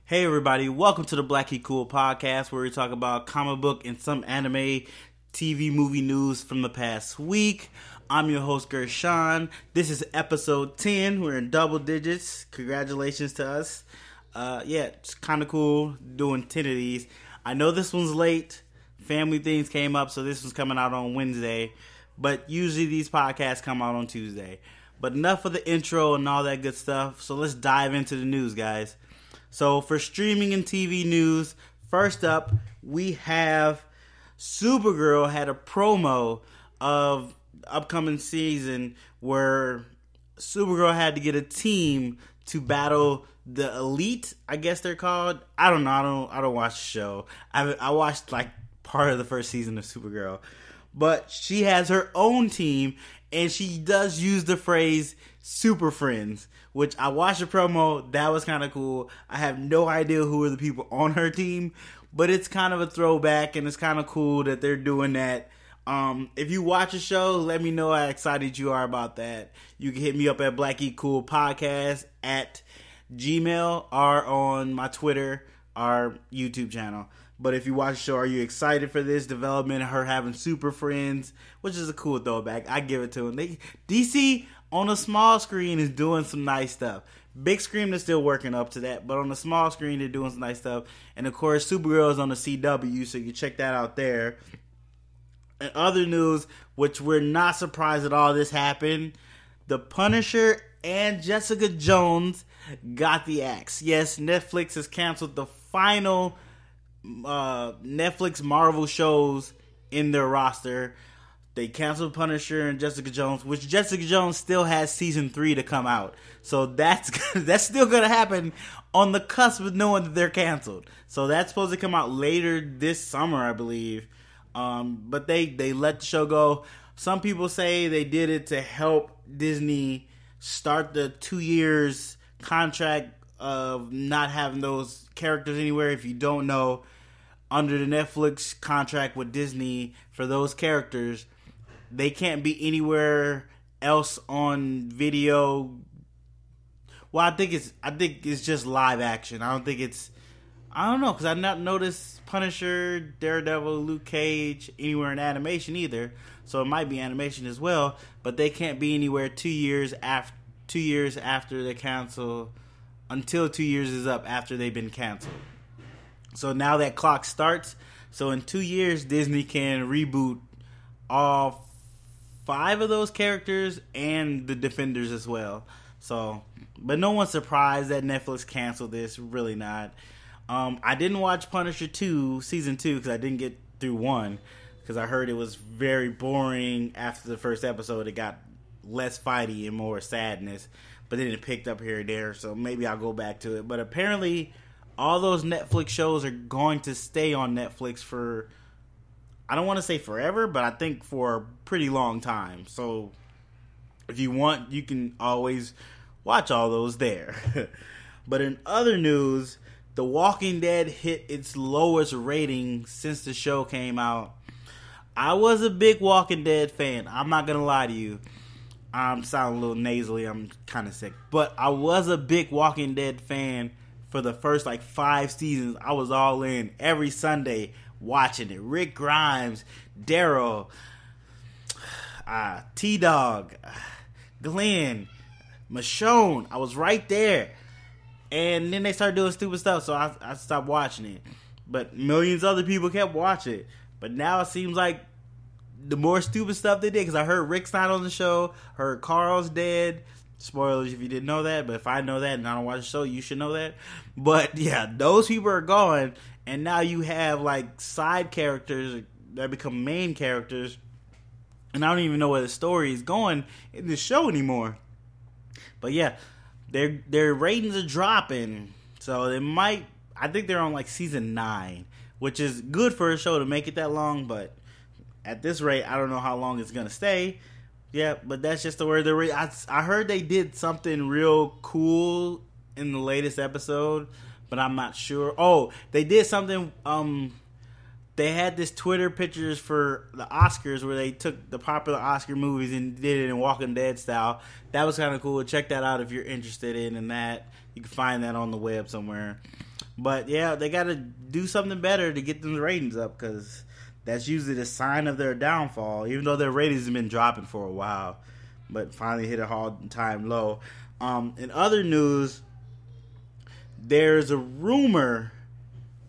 Hey everybody, welcome to the BLACKGEEKCOOL podcast where we talk about comic book and some anime, TV, movie news from the past week. I'm your host Gershon. This is episode 10. We're in double digits. Congratulations to us. It's kind of cool doing 10 of these. I know this one's late. Family things came up, so this one's coming out on Wednesday. But usually these podcasts come out on Tuesday. But enough of the intro and all that good stuff. So let's dive into the news, guys. So for streaming and TV news, first up, we have Supergirl had a promo of upcoming season where Supergirl had to get a team to battle the Elite, I guess they're called. I don't know. I don't watch the show. I watched like part of the first season of Supergirl. But she has her own team, and she does use the phrase Super Friends, which I watched the promo. That was kind of cool. I have no idea who are the people on her team, but it's kind of a throwback, and it's kind of cool that they're doing that. If you watch the show, let me know how excited you are about that. You can hit me up at BLACKGEEKCOOL Podcast at Gmail or on my Twitter, our YouTube channel. But if you watch the show, are you excited for this development of her having super friends, which is a cool throwback? I give it to them. DC on a small screen is doing some nice stuff. Big screen is still working up to that, but on the small screen they're doing some nice stuff. And of course, Supergirl is on the CW, so you can check that out there. And other news, which we're not surprised at all this happened, The Punisher and Jessica Jones got the axe. Yes, Netflix has canceled the final Netflix Marvel shows in their roster. They canceled Punisher and Jessica Jones, which Jessica Jones still has season 3 to come out. So that's still going to happen on the cusp of knowing that they're canceled. So that's supposed to come out later this summer, I believe. But they let the show go. Some people say they did it to help Disney start the 2 years contract of not having those characters anywhere. If you don't know, under the Netflix contract with Disney for those characters, they can't be anywhere else on video. Well, I think it's just live action. I don't know, because I've not noticed Punisher, Daredevil, Luke Cage anywhere in animation either. So it might be animation as well, but they can't be anywhere 2 years after they cancel, until 2 years is up after they've been canceled. So now that clock starts. So in 2 years, Disney can reboot all 5 of those characters and the Defenders as well. So, but no one's surprised that Netflix canceled this. Really not. I didn't watch Punisher 2, season 2, because I didn't get through 1. Because I heard it was very boring after the first episode. It got less fighty and more sadness. But then it picked up here and there. So maybe I'll go back to it. But apparently all those Netflix shows are going to stay on Netflix for, I don't want to say forever, but I think for a pretty long time. So if you want, you can always watch all those there. But in other news, The Walking Dead hit its lowest rating since the show came out. I was a big Walking Dead fan. I'm not going to lie to you. I'm sounding a little nasally. I'm kind of sick. But I was a big Walking Dead fan for the first 5 seasons. I was all in every Sunday watching it. Rick Grimes, Daryl, T-Dog, Glenn, Michonne. I was right there. And then they started doing stupid stuff, so I stopped watching it. But millions of other people kept watching it. But now it seems like the more stupid stuff they did, because I heard Rick's not on the show, heard Carl's dead. Spoilers if you didn't know that, but if I know that and I don't watch the show, you should know that. But yeah, those people are gone, and now you have side characters that become main characters, and I don't even know where the story is going in the show anymore. But yeah, their ratings are dropping, so I think they're on season 9, which is good for a show to make it that long, but at this rate, I don't know how long it's gonna stay. Yeah, but that's just the word. I heard they did something real cool in the latest episode, but I'm not sure. Oh, they did something. They had this Twitter pictures for the Oscars where they took the popular Oscar movies and did it in Walking Dead style. That was kind of cool. Check that out if you're interested in that. You can find that on the web somewhere. But yeah, they got to do something better to get them ratings up, because that's usually the sign of their downfall. Even though their ratings have been dropping for a while, but finally hit a all-time low. In other news, there's a rumor.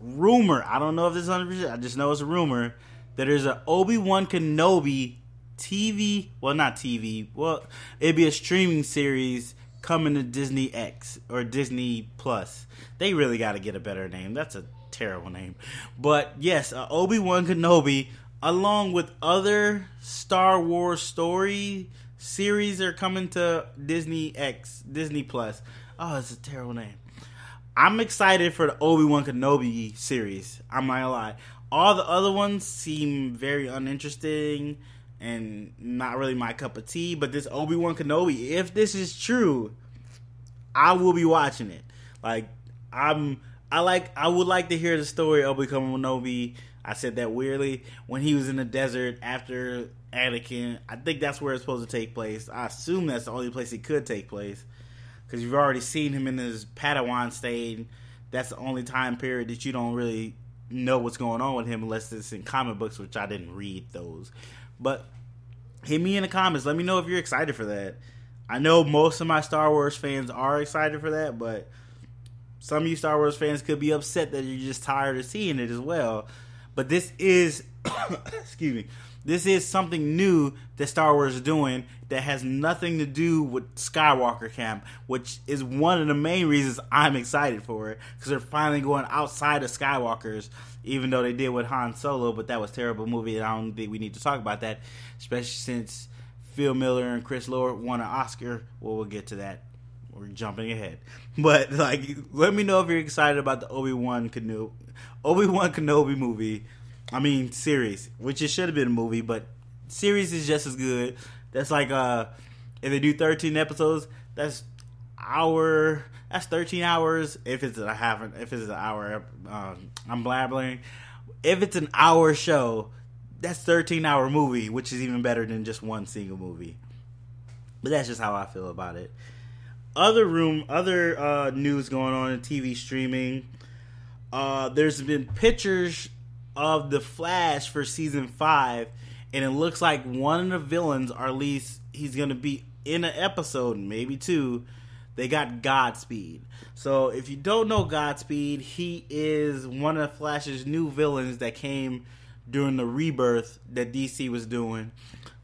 I don't know if this is 100%. I just know it's a rumor that there's an Obi-Wan Kenobi TV. Well, not TV. Well, it'd be a streaming series coming to Disney X or Disney Plus. They really got to get a better name. That's a terrible name. But yes, Obi-Wan Kenobi, along with other Star Wars story series, are coming to Disney X, Disney Plus. Oh, it's a terrible name. I'm excited for the Obi-Wan Kenobi series. I'm not gonna lie. All the other ones seem very uninteresting and not really my cup of tea. But this Obi-Wan Kenobi, if this is true, I will be watching it. Like, I would like to hear the story of Obi-Wan Kenobi. I said that weirdly. When he was in the desert after Anakin, I think that's where it's supposed to take place. I assume that's the only place it could take place, because you've already seen him in his Padawan state. That's the only time period that you don't really know what's going on with him, unless it's in comic books, which I didn't read those. But hit me in the comments. Let me know if you're excited for that. I know most of my Star Wars fans are excited for that, but some of you Star Wars fans could be upset that you're just tired of seeing it as well. But this is, excuse me, this is something new that Star Wars is doing that has nothing to do with Skywalker Camp, which is one of the main reasons I'm excited for it, because they're finally going outside of Skywalkers, even though they did with Han Solo, but that was a terrible movie, and I don't think we need to talk about that, especially since Phil Miller and Chris Lord won an Oscar. Well, we'll get to that. We're jumping ahead. But, like, let me know if you're excited about the Obi-Wan Kenobi movie. I mean, series, which it should have been a movie, but series is just as good. That's like, if they do 13 episodes, that's 13 hours. If it's an hour, I'm blabbering. If it's an hour show, that's 13-hour movie, which is even better than just one single movie. But that's just how I feel about it. Other news going on in TV streaming. There's been pictures of the Flash for season 5, and it looks like one of the villains, or at least he's going to be in an episode, maybe 2. They got Godspeed. So if you don't know Godspeed, he is one of Flash's new villains that came during the rebirth that DC was doing.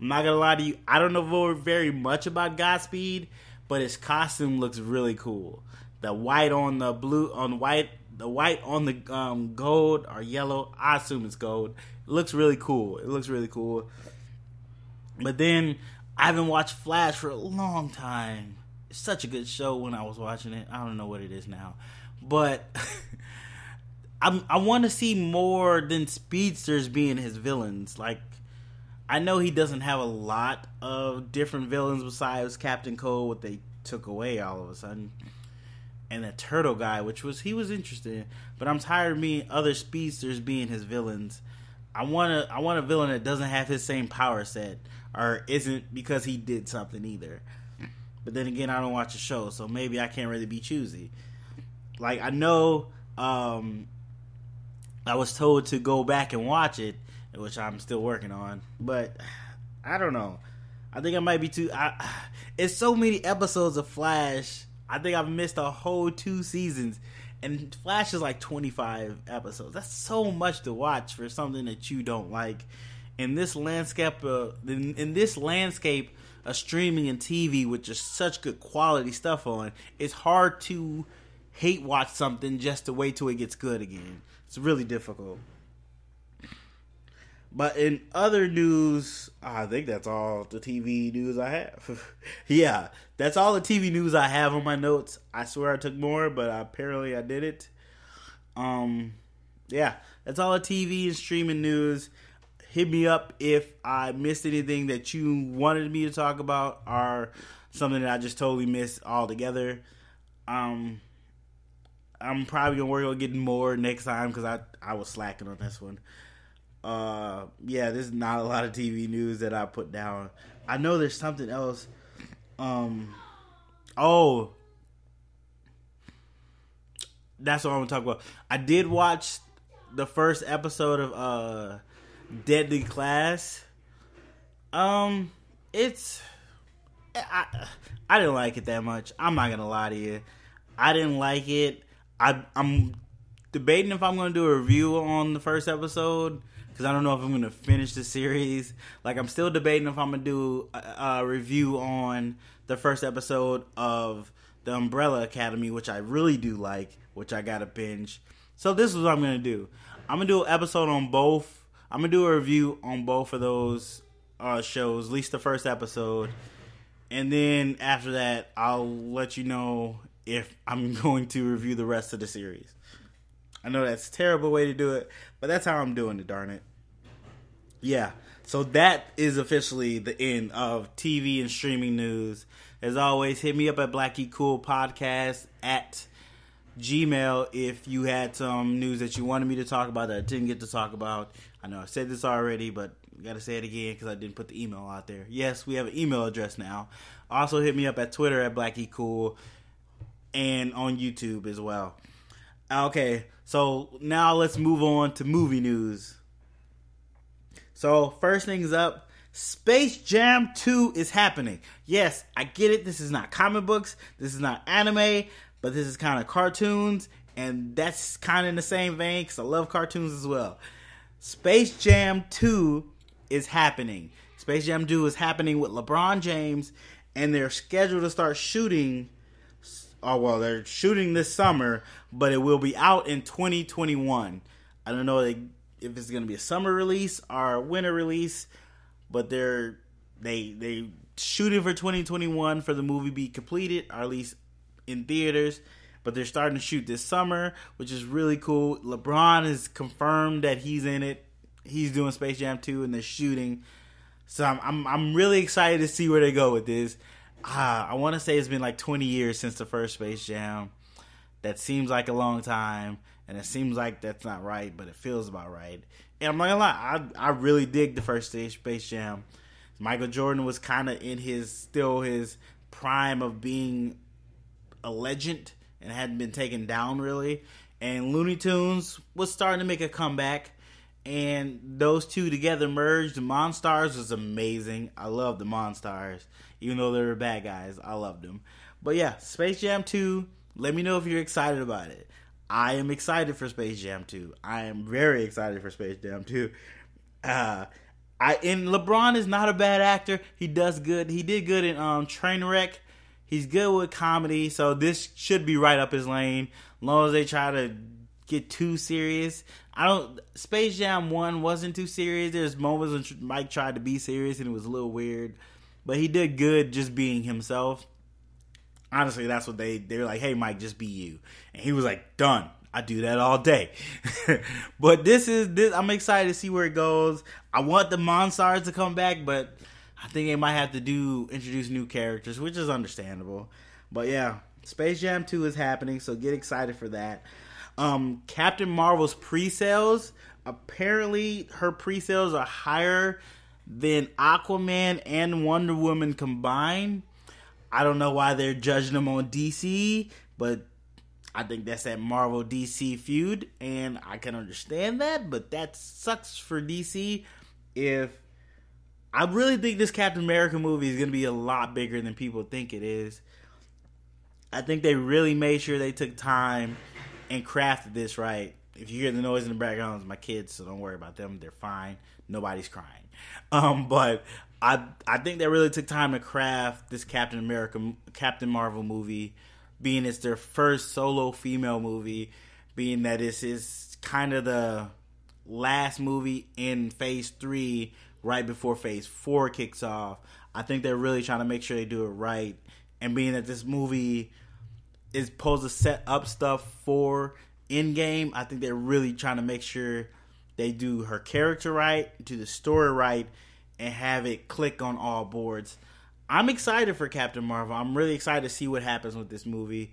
I'm not gonna lie to you, I don't know very much about Godspeed, but his costume looks really cool. The white on the blue, the white on the gold or yellow. I assume it's gold. It looks really cool. But then I haven't watched Flash for a long time. It's such a good show when I was watching it. I don't know what it is now, but I want to see more than speedsters being his villains. Like, I know he doesn't have a lot of different villains besides Captain Cold, what they took away all of a sudden, and the turtle guy, he was interesting. But I'm tired of me other speedsters being his villains. I want a villain that doesn't have his same power set, or isn't because he did something either. But then again, I don't watch the show, so maybe I can't really be choosy. Like, I know I was told to go back and watch it, which I'm still working on. But I don't know. I think I might be too... it's so many episodes of Flash. I think I've missed a whole 2 seasons. And Flash is like 25 episodes. That's so much to watch for something that you don't like. In this landscape of streaming and TV with just such good quality stuff on, it's hard to hate watch something just to wait till it gets good again. It's really difficult. But in other news, I think that's all the TV news I have. Yeah, that's all the TV news I have on my notes. I swear I took more, but apparently I didn't. Yeah, that's all the TV and streaming news. Hit me up if I missed anything that you wanted me to talk about, or something that I just totally missed altogether. I'm probably going to work on getting more next time, because I was slacking on this one. Yeah, there's not a lot of TV news that I put down. I know there's something else. that's what I'm gonna talk about. I did watch the first episode of Deadly Class. It's I didn't like it that much. I'm not gonna lie to you. I didn't like it. I'm debating if I'm gonna do a review on the first episode because I don't know if I'm gonna finish the series. Like, I'm still debating if I'm gonna do a review on the first episode of The Umbrella Academy, which I really do like, which I gotta binge. So this is what I'm gonna do. I'm gonna do an episode on both. I'm gonna do a review on both of those shows, at least the first episode. And then after that, I'll let you know if I'm going to review the rest of the series. I know that's a terrible way to do it, but that's how I'm doing it, darn it. Yeah, so that is officially the end of TV and streaming news. As always, hit me up at BLACKGEEKCOOL Podcast at Gmail if you had some news that you wanted me to talk about that I didn't get to talk about. I know I said this already, but I gotta say it again because I didn't put the email out there. Yes, we have an email address now. Also, hit me up at Twitter at BLACKGEEKCOOL and on YouTube as well. Okay, so now let's move on to movie news. So first things up, Space Jam 2 is happening. Yes, I get it. This is not comic books. This is not anime, but this is kind of cartoons, and that's kind of in the same vein because I love cartoons as well. Space Jam 2 is happening. Space Jam 2 is happening with LeBron James, and they're scheduled to start shooting. Oh, well, they're shooting this summer, but it will be out in 2021. I don't know if it's going to be a summer release or a winter release, but they shooting for 2021 for the movie be completed, or at least in theaters. But they're starting to shoot this summer, which is really cool. LeBron has confirmed that he's in it. He's doing Space Jam 2, and they're shooting. So I'm really excited to see where they go with this. I want to say it's been like 20 years since the first Space Jam. That seems like a long time, and it seems like that's not right, but it feels about right. And I'm not gonna lie, I really dig the first Space Jam. Michael Jordan was kind of in his prime of being a legend and hadn't been taken down really. And Looney Tunes was starting to make a comeback, and those two together merged. The Monstars was amazing. I love the Monstars. Even though they were bad guys, I loved them. But yeah, Space Jam 2, let me know if you're excited about it. I am excited for Space Jam 2. I am very excited for Space Jam 2. And LeBron is not a bad actor. He does good. He did good in Trainwreck. He's good with comedy, so this should be right up his lane. As long as they try to get too serious. Space Jam 1 wasn't too serious. There's moments when Mike tried to be serious and it was a little weird. But he did good just being himself. Honestly, that's what they were like, hey, Mike, just be you. And he was like, done. I do that all day. But this I'm excited to see where it goes. I want the Monstars to come back, but I think they might have to introduce new characters, which is understandable. But yeah, Space Jam 2 is happening, so get excited for that. Captain Marvel's pre-sales, apparently her pre-sales are higher than Aquaman and Wonder Woman combined. I don't know why they're judging them on DC, but I think that's that Marvel DC feud, and I can understand that, but that sucks for DC. I really think this Captain America movie is going to be a lot bigger than people think it is. I think they really made sure they took time and crafted this right. If you hear the noise in the background, it's my kids, so don't worry about them. They're fine. Nobody's crying. But I think they really took time to craft this Captain Marvel movie, being it's their first solo female movie, being that this is kind of the last movie in Phase 3 right before Phase 4 kicks off. I think they're really trying to make sure they do it right. And being that this movie is supposed to set up stuff for Endgame, I think they're really trying to make sure they do her character right, do the story right, and have it click on all boards. I'm excited for Captain Marvel. I'm really excited to see what happens with this movie.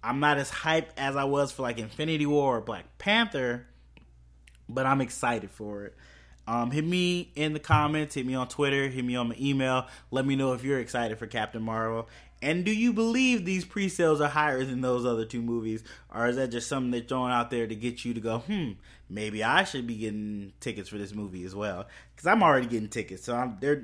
I'm not as hyped as I was for like Infinity War or Black Panther, but I'm excited for it. Hit me in the comments, hit me on Twitter, hit me on my email. Let me know if you're excited for Captain Marvel. And do you believe these pre-sales are higher than those other two movies? Or is that just something they're throwing out there to get you to go, maybe I should be getting tickets for this movie as well? Because I'm already getting tickets. So they're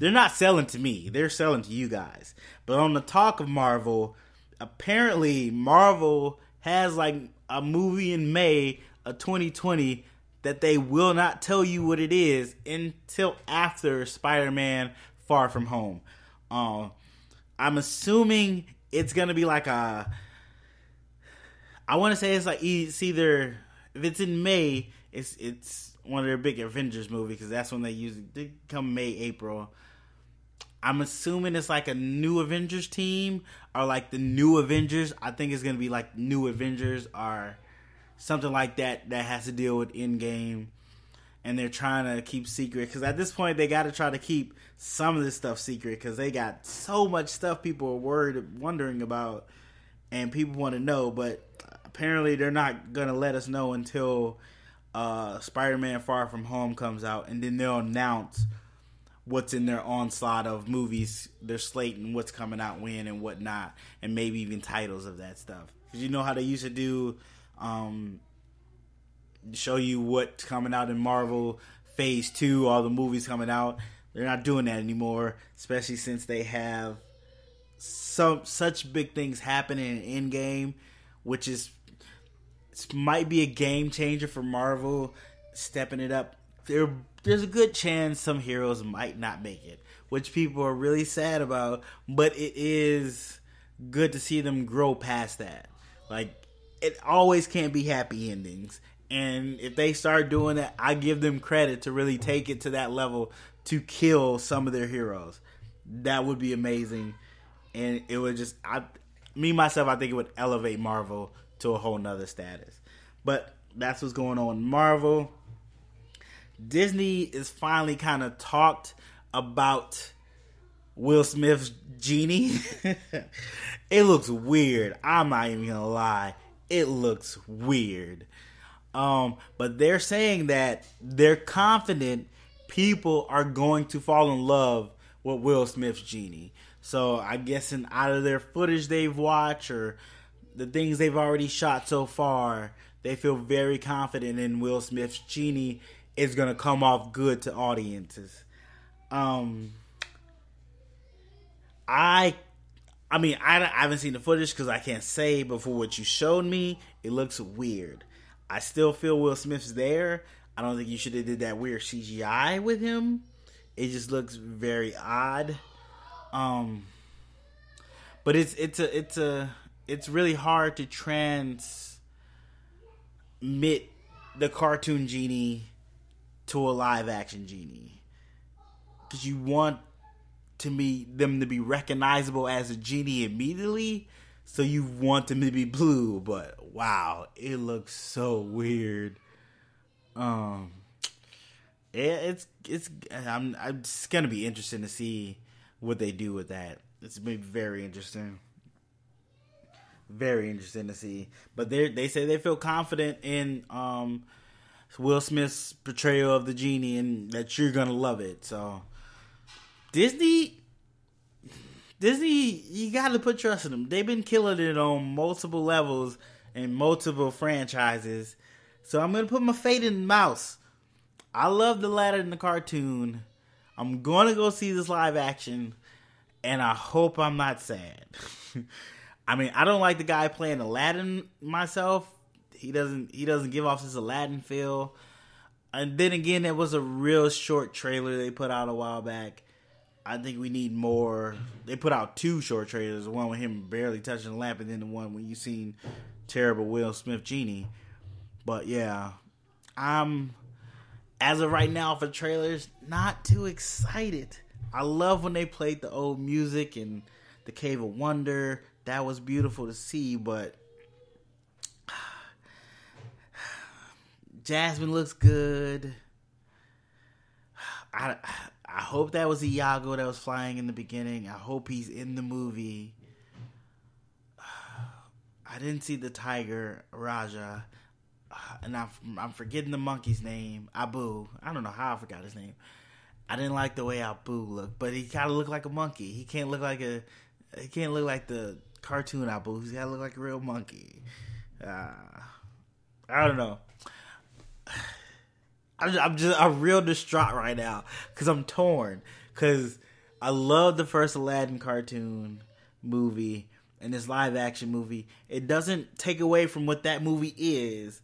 not selling to me. They're selling to you guys. But on the talk of Marvel, apparently Marvel has like a movie in May of 2020 that they will not tell you what it is until after Spider-Man Far From Home. I'm assuming it's going to be like I want to say it's either, if it's in May, it's one of their big Avengers movies, because that's when they usually come May, April. I'm assuming it's like a new Avengers team, or like the new Avengers. I think it's going to be like New Avengers or something like that has to deal with Endgame. And they're trying to keep secret, because at this point they got to try to keep some of this stuff secret, because they got so much stuff people are wondering about, and people want to know. But apparently they're not gonna let us know until Spider-Man Far From Home comes out, and then they'll announce what's in their onslaught of movies, their slate, and what's coming out when and whatnot, and maybe even titles of that stuff. Because you know how they used to do. Show you what's coming out in Marvel Phase 2, all the movies coming out. They're not doing that anymore, especially since they have such big things happening in Endgame, which might be a game changer for Marvel, stepping it up. There's a good chance some heroes might not make it, which people are really sad about, but it is good to see them grow past that. Like, it always can't be happy endings. And if they start doing that, I give them credit to really take it to that level to kill some of their heroes. That would be amazing. And it would just, I think it would elevate Marvel to a whole nother status. But that's what's going on in Marvel. Disney is finally kind of talked about Will Smith's genie. It looks weird. I'm not even going to lie. It looks weird. But they're saying that they're confident people are going to fall in love with Will Smith's genie. So I guess out of their footage they've watched, or the things they've already shot so far, they feel very confident in Will Smith's genie is going to come off good to audiences. I haven't seen the footage because I can't say, but for what you showed me, it looks weird. I still feel Will Smith's there. I don't think you should have did that weird CGI with him. It just looks very odd. But it's really hard to transmit the cartoon genie to a live action genie, because you want them to be recognizable as a genie immediately. So you want them to be blue, but wow, it looks so weird. It's gonna be interesting to see what they do with that. It's been very interesting to see. But they say they feel confident in Will Smith's portrayal of the genie, and that you're gonna love it. So Disney, you gotta put trust in them. They've been killing it on multiple levels and multiple franchises. So I'm gonna put my faith in the mouse. I love the ladder in the cartoon. I'm gonna go see this live action, and I hope I'm not sad. I don't like the guy playing Aladdin myself. He doesn't give off this Aladdin feel. And then again, it was a real short trailer they put out a while back. I think we need more. They put out 2 short trailers, one with him barely touching the lamp, and then the one when you seen terrible Will Smith genie. But yeah, I'm, as of right now for trailers, not too excited. I love when they played the old music and the Cave of Wonder. That was beautiful to see, but Jasmine looks good. I hope that was Iago that was flying in the beginning. I hope he's in the movie. I didn't see the tiger, Raja. And I'm forgetting the monkey's name. Abu. I don't know how I forgot his name. I didn't like the way Abu looked, but he kind of looked like a monkey. He can't look like a He can't look like the cartoon Abu. He's gotta look like a real monkey. I don't know. I'm real distraught right now because I'm torn. Because I love the first Aladdin cartoon movie and this live action movie. It doesn't take away from what that movie is,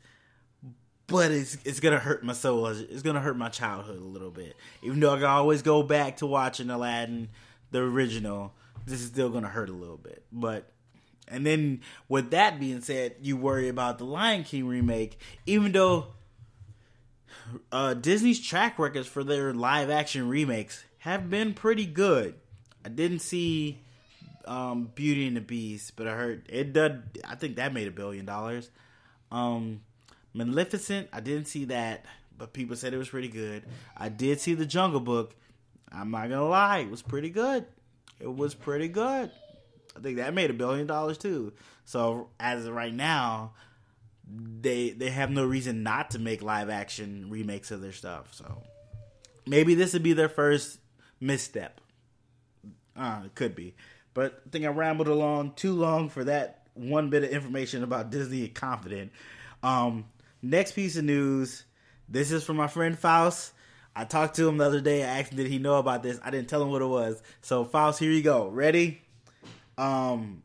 but it's gonna hurt my soul. It's gonna hurt my childhood a little bit. Even though I can always go back to watching Aladdin, the original, this is still gonna hurt a little bit. And then with that being said, you worry about the Lion King remake, even though Disney's track records for their live action remakes have been pretty good. I didn't see Beauty and the Beast, but I heard it did. I think that made $1 billion. Maleficent, I didn't see that, but people said it was pretty good. I did see The Jungle Book. I'm not gonna lie, it was pretty good. It was pretty good. I think that made $1 billion too. So as of right now, they have no reason not to make live action remakes of their stuff. So maybe this would be their first misstep. It could be. But I think I rambled along too long for that one bit of information about Disney and Confident. Next piece of news. This is from my friend Faust. I talked to him the other day. I asked him, did he know about this? I didn't tell him what it was. So Faust, here you go. Ready? Hold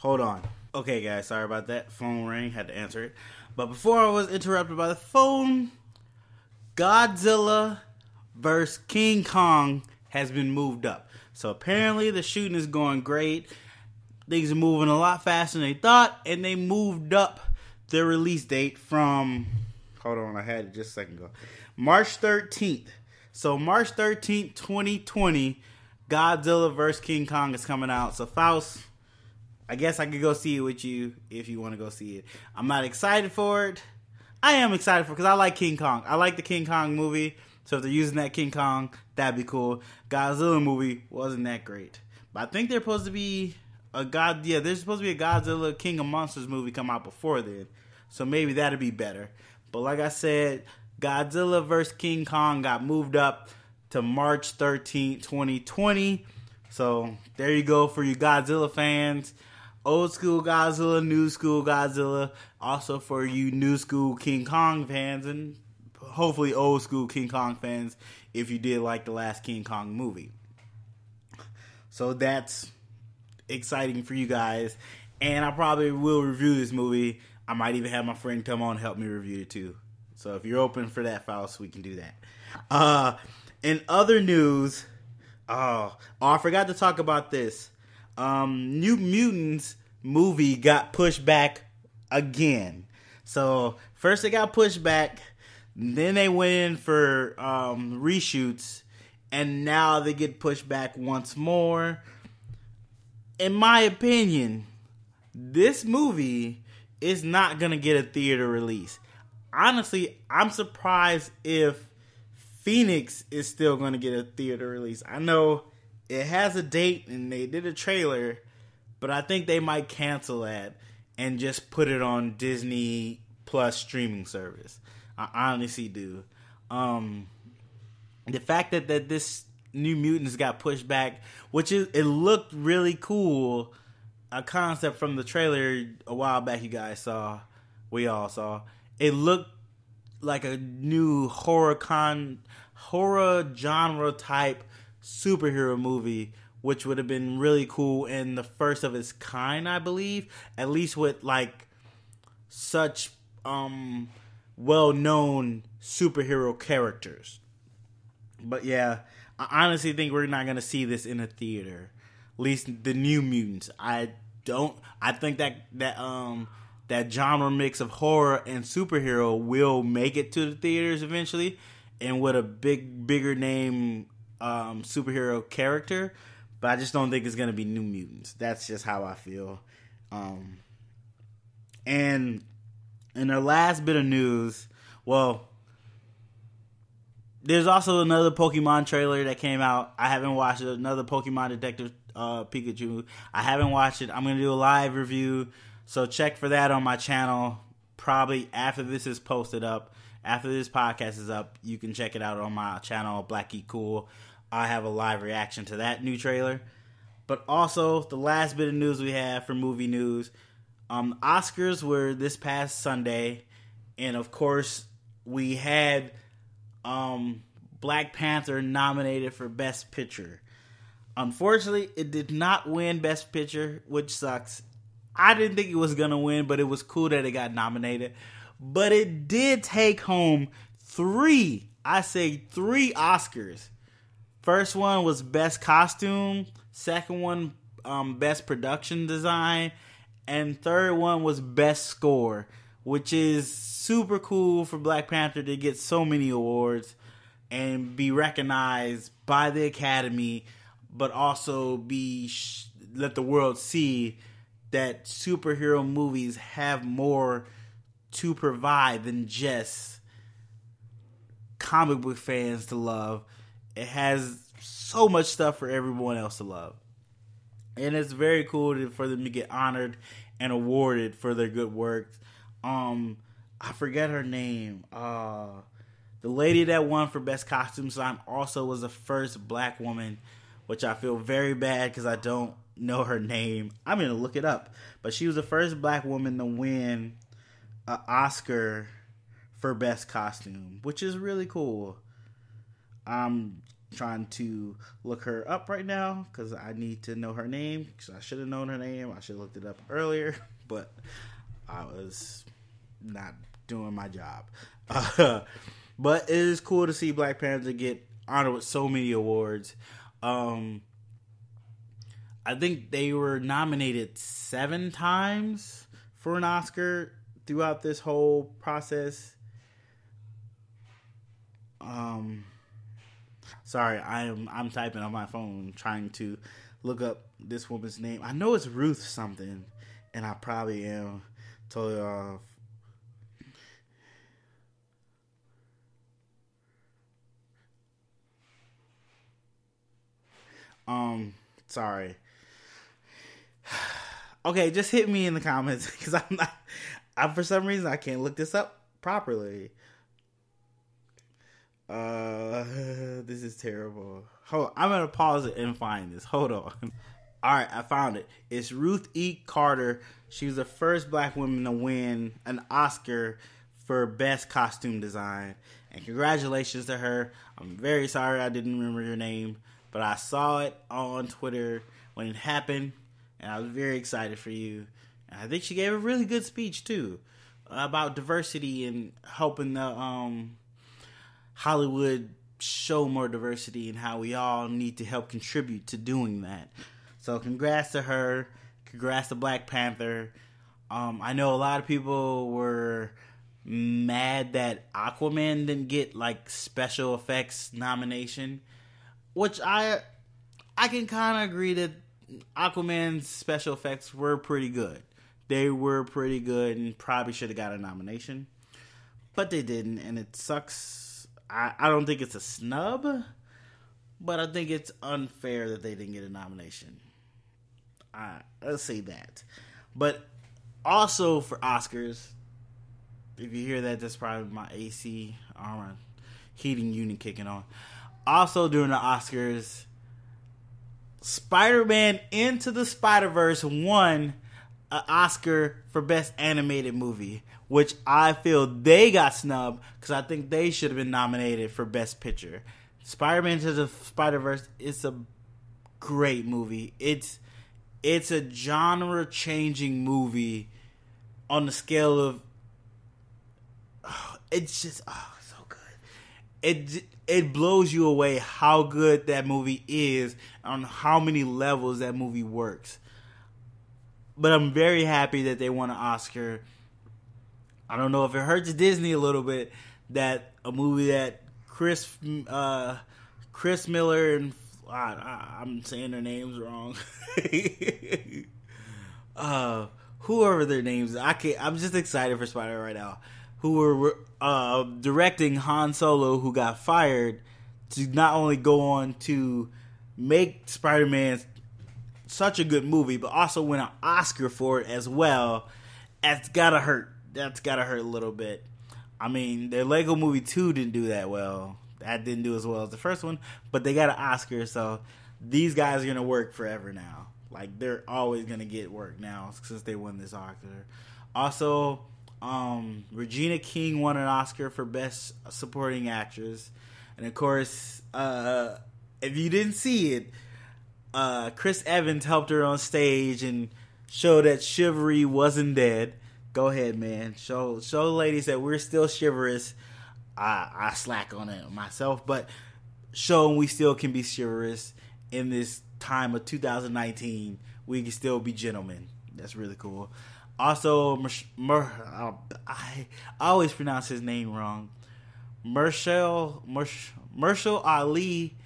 on. Okay, guys. Sorry about that. Phone rang. Had to answer it. But before I was interrupted by the phone, Godzilla vs. King Kong has been moved up. So apparently the shooting is going great. Things are moving a lot faster than they thought. And they moved up the release date from... Hold on. I had it just a second ago. March 13th. So March 13th, 2020, Godzilla vs. King Kong is coming out. So Faust, I guess I could go see it with you if you want to go see it. I'm not excited for it. I am excited for it because I like King Kong. I like the King Kong movie. So if they're using that King Kong, that'd be cool. Godzilla movie wasn't that great. But I think there's supposed to be a Godzilla King of Monsters movie come out before then. So maybe that'd be better. But like I said, Godzilla vs. King Kong got moved up to March 13th, 2020. So there you go for you Godzilla fans. Old school Godzilla, new school Godzilla. Also for you new school King Kong fans and hopefully old school King Kong fans if you did like the last King Kong movie. So that's exciting for you guys. And I probably will review this movie. I might even have my friend come on and help me review it too. So if you're open for that, Faust, we can do that. In other news, I forgot to talk about this. New Mutants movie got pushed back again. So first it got pushed back, then they went in for reshoots, and now they get pushed back once more. In my opinion, this movie is not gonna get a theater release. Honestly, I'm surprised if Phoenix is still going to get a theater release. I know it has a date and they did a trailer, but I think they might cancel that and just put it on Disney Plus streaming service. I honestly do. The fact that this New Mutants got pushed back, it looked really cool. A concept from the trailer a while back we all saw. It looked like a new horror genre type superhero movie, which would have been really cool and the first of its kind, I believe. At least with like such well-known superhero characters. But yeah, I honestly think we're not gonna see this in a theater. At least the New Mutants. I think that genre mix of horror and superhero will make it to the theaters eventually, and with a bigger name superhero character. But I just don't think it's gonna be New Mutants. That's just how I feel. And in the last bit of news, well, there's also another Pokemon trailer that came out. I haven't watched it. Another Pokemon Detective Pikachu. I haven't watched it. I'm gonna do a live review. So check for that on my channel. Probably after this is posted up. After this podcast is up, you can check it out on my channel, BLACKGEEKCOOL. I have a live reaction to that new trailer. But also, the last bit of news we have for movie news, Oscars were this past Sunday, and of course, we had Black Panther nominated for Best Picture. Unfortunately, it did not win Best Picture, which sucks. I didn't think it was going to win, but it was cool that it got nominated. But it did take home three Oscars. First one was Best Costume. Second one, Best Production Design. And third one was Best Score, which is super cool for Black Panther to get so many awards and be recognized by the Academy, but also let the world see that superhero movies have more to provide than just comic book fans to love. It has so much stuff for everyone else to love. And it's very cool for them to get honored and awarded for their good work. I forget her name. The lady that won for Best Costume Design also was the first black woman, which I feel very bad because I don't know her name. I'm going to look it up. But she was the first black woman to win an Oscar for Best Costume, which is really cool. I'm trying to look her up right now because I need to know her name. Because I should have known her name. I should have looked it up earlier, but I was not doing my job. But it is cool to see Black Panther get honored with so many awards. I think they were nominated 7 times for an Oscar throughout this whole process. Sorry, I'm typing on my phone trying to look up this woman's name. I know it's Ruth something, and I probably am totally off. Sorry. Okay, just hit me in the comments because I'm for some reason I can't look this up properly. This is terrible. Hold on, I'm gonna pause it and find this. Hold on. Alright, I found it. It's Ruth E. Carter. She was the first black woman to win an Oscar for Best Costume Design. And congratulations to her. I'm very sorry I didn't remember your name, but I saw it on Twitter when it happened, and I was very excited for you. And I think she gave a really good speech, too, about diversity and helping the Hollywood show more diversity and how we all need to help contribute to doing that. So congrats to her. Congrats to Black Panther. I know a lot of people were mad that Aquaman didn't get like special effects nomination, which I can kind of agree that Aquaman's special effects were pretty good. They were pretty good and probably should have got a nomination, but they didn't, and it sucks. I don't think it's a snub, but I think it's unfair that they didn't get a nomination. Let's say that. But also for Oscars, if you hear that, that's probably my AC or my heating unit kicking on. Also during the Oscars, Spiderman Into the Spider-Verse won an Oscar for Best Animated Movie, which I feel they got snubbed because I think they should have been nominated for Best Picture. Spider-Man Into the Spider-Verse is a great movie. It's a genre-changing movie on the scale of... it's just... so good. It blows you away how good that movie is, on how many levels that movie works. But I'm very happy that they won an Oscar. I don't know if it hurts Disney a little bit that a movie that Chris Miller and I'm saying their names wrong. Whoever their names, I'm just excited for Spider right now. Who were directing Han Solo, who got fired, to not only go on to make Spider-Man such a good movie, but also win an Oscar for it as well. That's gotta hurt. That's gotta hurt a little bit. I mean, their Lego Movie 2 didn't do that well. That didn't do as well as the first one, but they got an Oscar, so these guys are going to work forever now. Like, they're always going to get work now since they won this Oscar. Also, Regina King won an Oscar for Best Supporting Actress. And, of course, if you didn't see it, Chris Evans helped her on stage and showed that chivalry wasn't dead. Go ahead, man. Show ladies that we're still chivalrous. I slack on it myself, but show them we still can be chivalrous in this time of 2019. We can still be gentlemen. That's really cool. Also, I always pronounce his name wrong. Marshall Ali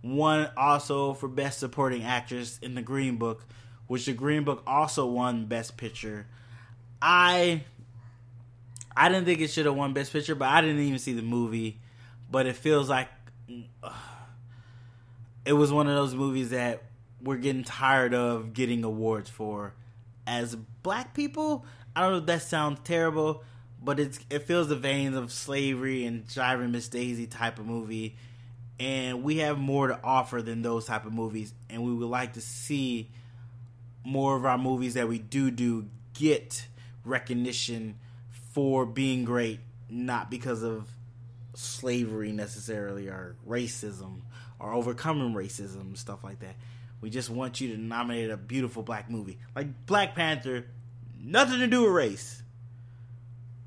won also for Best Supporting Actress in The Green Book, which The Green Book also won Best Picture. I didn't think it should have won Best Picture, but I didn't even see the movie. But it feels like it was one of those movies that we're getting tired of getting awards for. As black people, I don't know if that sounds terrible, but it feels the veins of Slavery and Driving Miss Daisy type of movie. And we have more to offer than those type of movies. And we would like to see more of our movies that we do get recognition for being great, not because of slavery necessarily, or racism, or overcoming racism, stuff like that. We just want you to nominate a beautiful black movie. Like Black Panther, nothing to do with race.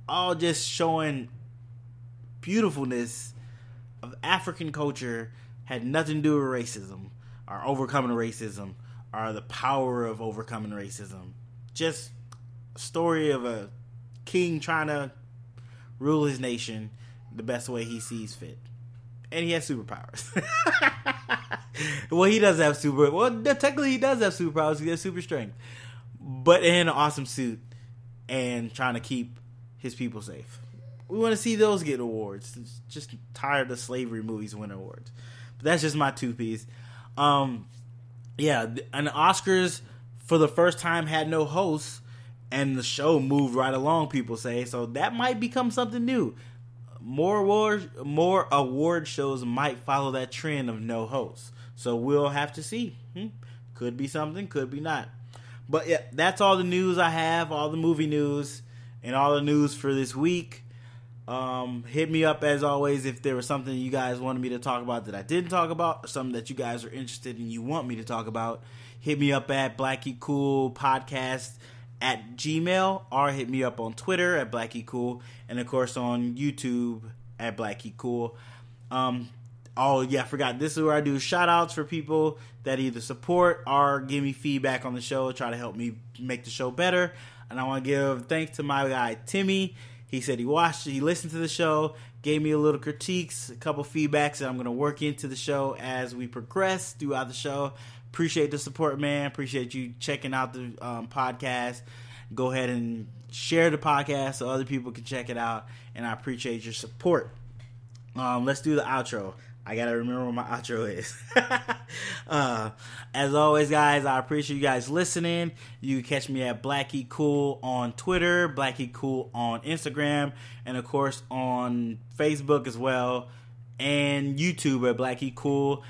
All just showing beautifulness of African culture, had nothing to do with racism, or overcoming racism, or the power of overcoming racism. Just a story of a king trying to rule his nation the best way he sees fit. And he has superpowers. Well, he does have technically he does have superpowers. He has super strength. But in an awesome suit and trying to keep his people safe. We want to see those get awards. Just tired of slavery movies winning awards. But that's just my two piece. Yeah, and the Oscars for the first time had no hosts, and the show moved right along, people say. So that might become something new. More award shows might follow that trend of no hosts. So we'll have to see. Could be something, could be not. But yeah, that's all the news I have, all the movie news, and all the news for this week. Hit me up as always if there was something you guys wanted me to talk about that I didn't talk about, or something that you guys are interested in you want me to talk about. Hit me up at BLACKGEEKCOOL podcast at Gmail, or hit me up on Twitter at BLACKGEEKCOOL, and of course on YouTube at BLACKGEEKCOOL. Oh yeah, I forgot. This is where I do shout outs for people that either support or give me feedback on the show, try to help me make the show better. And I want to give thanks to my guy Timmy. He said he listened to the show, gave me a little critiques, a couple feedbacks that I'm going to work into the show as we progress throughout the show. Appreciate the support, man. Appreciate you checking out the podcast. Go ahead and share the podcast so other people can check it out. And I appreciate your support. Let's do the outro. I gotta remember what my outro is. As always, guys, I appreciate you guys listening. You can catch me at BLACKGEEKCOOL on Twitter, BLACKGEEKCOOL on Instagram, and of course on Facebook as well, and YouTube at BLACKGEEKCOOL.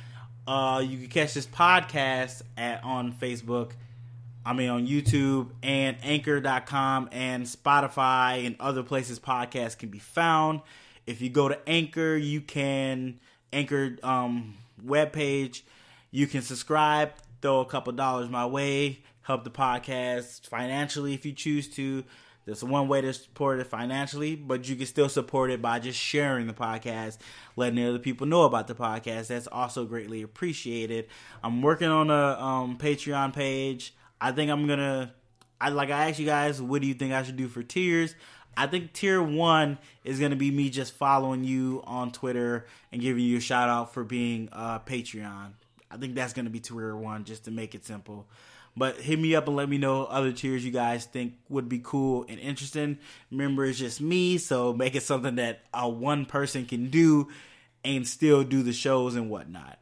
You can catch this podcast on YouTube and Anchor.com and Spotify and other places podcasts can be found. If you go to Anchor, you can Anchor webpage, you can subscribe, throw a couple dollars my way, help the podcast financially if you choose to. There's one way to support it financially, but you can still support it by just sharing the podcast, letting other people know about the podcast. That's also greatly appreciated. I'm working on a Patreon page. I think I asked you guys, what do you think I should do for tiers? I think tier 1 is going to be me just following you on Twitter and giving you a shout out for being Patreon. I think that's going to be tier 1 just to make it simple. But hit me up and let me know other tiers you guys think would be cool and interesting. Remember, it's just me, so make it something that one person can do and still do the shows and whatnot.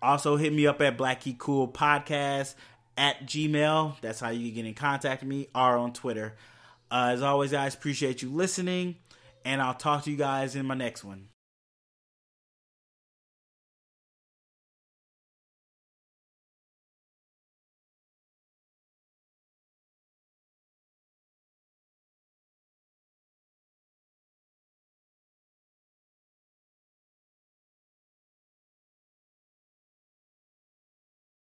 Also, hit me up at BLACKGEEKCOOL podcast at Gmail. That's how you get in contact with me, or on Twitter. As always, guys, appreciate you listening, and I'll talk to you guys in my next one.